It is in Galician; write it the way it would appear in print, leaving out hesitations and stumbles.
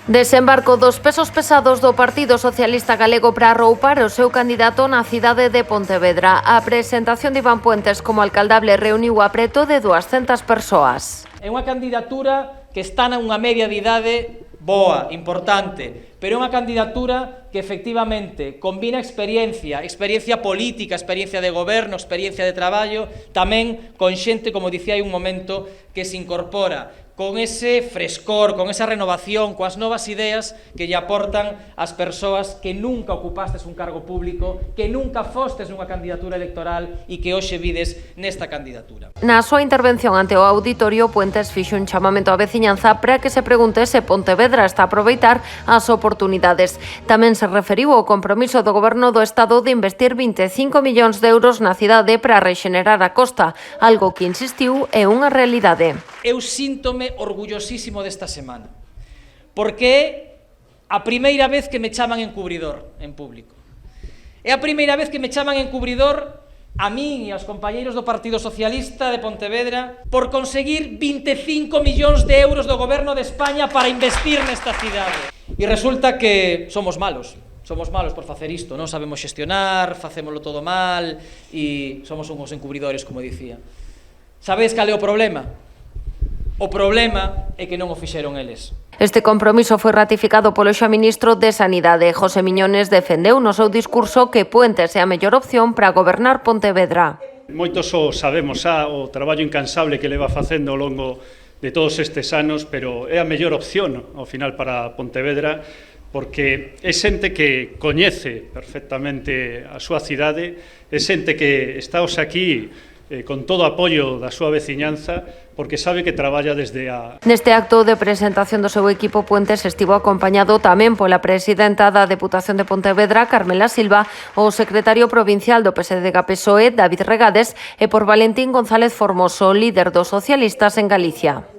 Desembarco dos pesos pesados do Partido Socialista Galego para arroupar o seu candidato na cidade de Pontevedra. A presentación de Iván Puentes como alcaldable reuniu a preto de 200 persoas. É unha candidatura que está nunha media de idade boa, importante, pero é unha candidatura que efectivamente combina experiencia política, experiencia de goberno, experiencia de traballo, tamén con xente, como dicía hai un momento, que se incorpora con ese frescor, con esa renovación, coas novas ideas que lle aportan as persoas que nunca ocupastes un cargo público, que nunca fostes nunha candidatura electoral e que hoxe vides nesta candidatura. Na súa intervención ante o auditorio, Puentes fixo un chamamento á veciñanza para que se pregunte se Pontevedra está a aproveitar as oportunidades. Tamén se referiu ao compromiso do Goberno do Estado de investir 25 millóns de euros na cidade para rexenerar a costa, algo que insistiu é unha realidade. Eu síntome orgullosísimo desta semana, porque é a primeira vez que me chaman encubridor en público. É a primeira vez que me chaman encubridor a min e aos compañeiros do Partido Socialista de Pontevedra por conseguir 25 millóns de euros do Goberno de España para investir nesta cidade. E resulta que somos malos por facer isto, non sabemos xestionar, facémolo todo mal e somos uns encubridores, como dicía. Sabedes cal é o problema? O problema é que non o fixeron eles. Este compromiso foi ratificado polo xa ministro de Sanidade. José Miñones defendeu no seu discurso que Puentes é a mellor opción para gobernar Pontevedra. Moitos o sabemos o traballo incansable que leva facendo ao longo de todos estes anos, pero é a mellor opción ao final para Pontevedra, porque é xente que coñece perfectamente a súa cidade, é xente que estáos aquí con todo o apoio da súa veciñanza, porque sabe que traballa desde a... Neste acto de presentación do seu equipo, Puentes estivo acompañado tamén pola presidenta da Deputación de Pontevedra, Carmela Silva, o secretario provincial do PSDG-PSOE, David Regades, e por Valentín González Formoso, líder dos socialistas en Galicia.